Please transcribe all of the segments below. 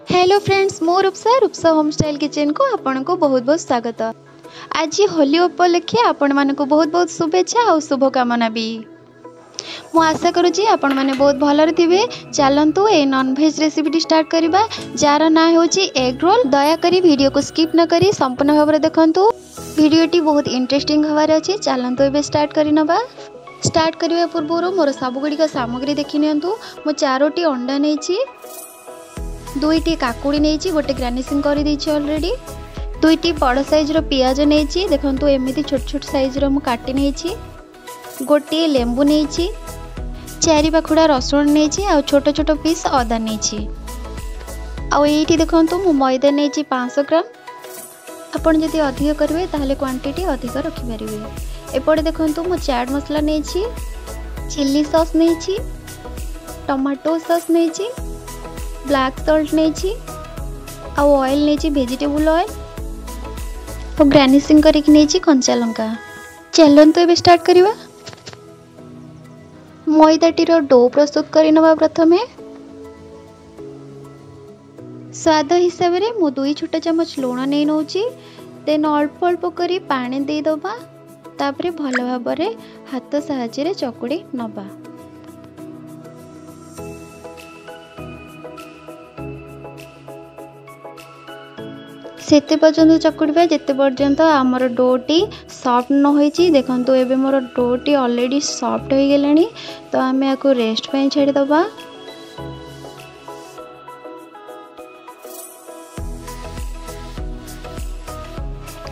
Hello friends, मो Rupsa Rupsa home style kitchen को आपण को बहुत बहुत स्वागत। आज होली उपलक्षे आपण मान को बहुत बहुत शुभेच्छा और शुभकामना भी। मु आशा करुँची आपण मैंने बहुत भलरे थे। चलतु ए नॉनवेज रेसिपी स्टार्ट करवा जार ना हो एग रोल। दयाकोरी वीडियो को स्किप न करी संपूर्ण भाव में देखंतु। वीडियोटी बहुत इंटरेस्टिंग हबार अच्छे। चलतु ए स्टार्ट करनवा। स्टार्ट करने पूर्व मोर सबुगुड़िक सामग्री देखी नियंतु। मु 4टी अंडा नहीं, 2टी काकुड़ी नहीं, गोटे ग्राइंडिंग कर देछि ऑलरेडी। 2टी बड़ साइज रो पियाज नहीं, देखंतु एमिति छोट छोट साइज रो मु काटी नहीं। गोटे लेंबू नहीं, 4 पाखुड़ा रसुण नहीं और छोट छोट पीस अदा नहीं। आउ एठी देखंतु मु मैदा नहीं 500 ग्राम। आपण जदि अधिक करेंगे ताहले क्वांटिटी अधिक रखि पारिबे। एपटे देखंतु मु चाट मसला नहीं, चिल्ली सॉस नहीं, टमाटो सॉस नहीं, ब्लैक सॉल्ट नहीं, आउ ऑयल नहीं वेजिटेबल ऑयल और गार्निशिंग करके नहीं कंचा लंका। चलतु ए स्टार्ट करवा। मैदाटीर डो प्रस्तुत करनवा। प्रथमे स्वाद हिसाब से मु 2 छोटा चमच लुण नहीं नौची। देन अल्प अल्प करी पानी दे दबा। तापरे भल भाव में हाथ साहाय्य चकुड़ी नबा। सेते पर्यंत चकुड़वा जेते पर्यंत आमर डोटी सॉफ्ट न होईची। देखंतु एबे मोर डोटी ऑलरेडी सॉफ्ट हो गेलानी। तो आमे याको रेस्ट पे छाड़ी दबा।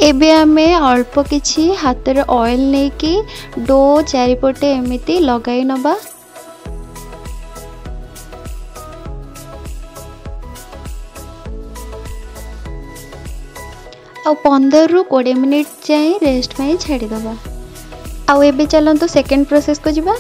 एबे आमे अल्प किछि हाथ रे ऑयल नै कि डो चारिपटे एमिति लगाई नबा। और 15 ରୁ 20 मिनिट जाए रेस्ट में छाड़ी दबा। आउ एबे चलंतु सेकेंड प्रोसेस को जिबा।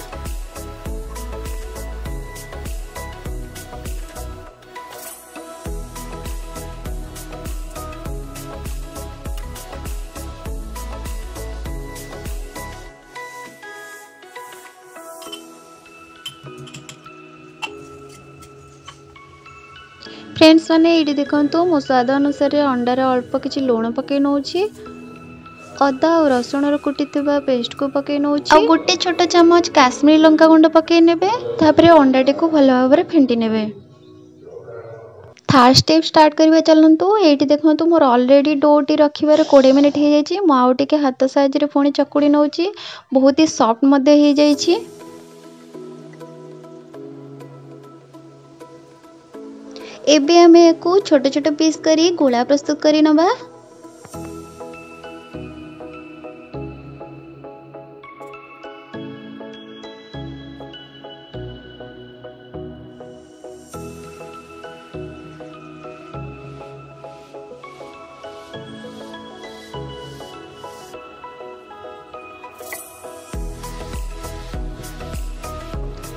फ्रेंड्स मैंने ये देखो मो स्वाद अनुसार अंडार अल्प किसी लुण पकई नौची। अदा और रसुण कुटी पेस्ट को पकई नौची। गोटे छोट चमच काश्मीरी लंका गुंड पकई नेबे। तापरे अंडाटी को भल भाव में फेंटी नेबे। थर्ड स्टेप स्टार्ट करवा। चलतु ये देखो मोर ऑलरेडी डोटी रखिबार 20 मिनिट हो जाइए। मु आउ टिके हाथ साहाय्य पुणी चकुड़ी नौची। बहुत ही सॉफ्ट मध्य हो जाइए। एबे आमे एको छोटे छोटे पीस करी गोला प्रस्तुत करी नबा।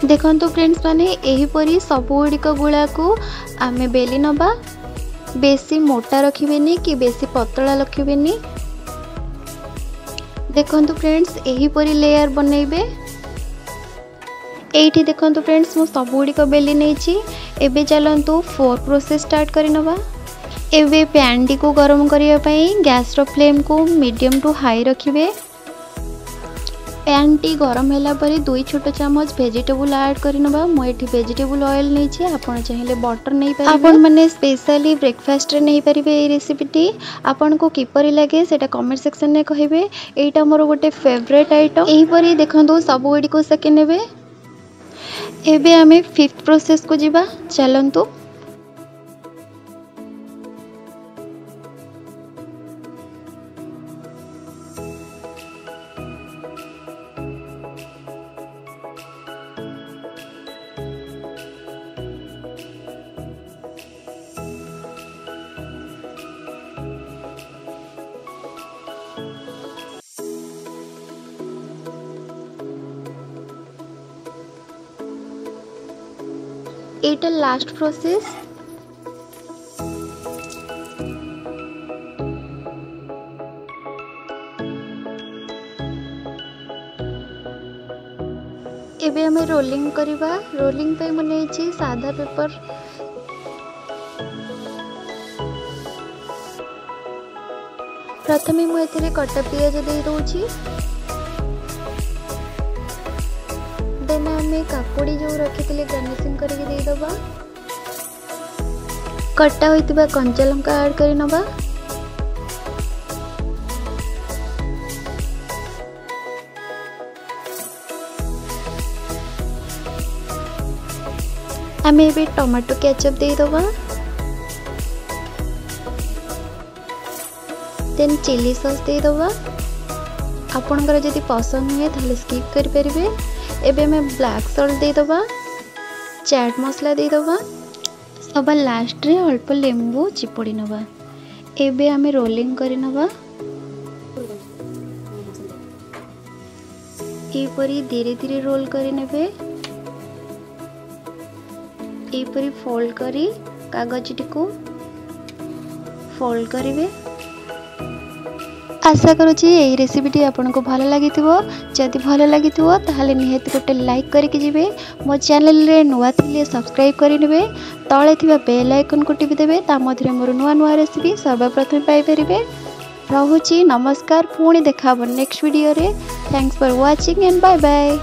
देखंतु फ्रेंड्स माने एही परी सबुगुड़िक गुला को आमे बेली नबा। बेसी मोटा रखिबेनी कि बेसी पतला रखिबेनी। देखंतु फ्रेंड्स एही परी लेयर बनैबे। एठी देखंतु फ्रेंड्स मो सबुगुड़िक बेली नैछि। एबे चलंतु 4 प्रोसेस स्टार्ट करि नबा। एबे पैन टी को गरम करिया पई गैस रो फ्लेम को मीडियम टू हाई रखिबे। पैन टी गरम होला परे 2 छोटा चमच वेजिटेबल ऐड करनबा। मु एठी वेजिटेबल ऑयल नै छी। आपण चाहिले बटर नै पारिबे। आपण माने स्पेशली ब्रेकफास्ट रे नै पारिबे। ए रेसिपीटी आपण को किपरि लागे सेटा कमेंट सेक्शन में कहिबे। एटा मोर गोटे फेवरेट आइटम। एही परी देखंतु सब गुडी को सेके नेबे। एबे हमें 5th प्रोसेस को जिबा। चलंतु एटा लास्ट प्रोसेस। एबे हमें रोलिंग करवा। रोलिंग पे मने सादा पेपर प्रथमे मुझे कटा पियाज दे दूची। देन आम काकुड़ी जो रखी गार्निशिंग करके देदबा। कटा होइतिबा कंचा लंका ऐड करि नबा। आम ए टमाटो केचप देदबा। देन चिली सॉस देदबा। आपणकर जदि पसंद हुए ताहले स्किप करि परिबे। एबे में ब्लैक सॉल्ट देदबा। चाट मसला देदबा। सभा लास्ट रे अल्प लेंबू चिपुड़ी नबा। एबे आम रोलिंग करि नबा। एपरी धीरे धीरे रोल करि नेबे। एपरी फोल्ड करी कागजटी को फोल्ड करिवे। आशा करुँची यही रेसिपीटी आपको भल लगी। जदि भल लगी ताहले निहाती गोटे लाइक करके जिवे। मो चैनल रे नुआ थिले सब्सक्राइब करिनेबे। तळे थिबा बेल आइकन को टिपि देबे। ता मध्यरे मोर नुआ नुआ रेसिपी सर्वप्रथम पाई परिबे। रहुची नमस्कार। पुणी देखा नेक्स्ट वीडियो रे। Thanks for watching and bye bye.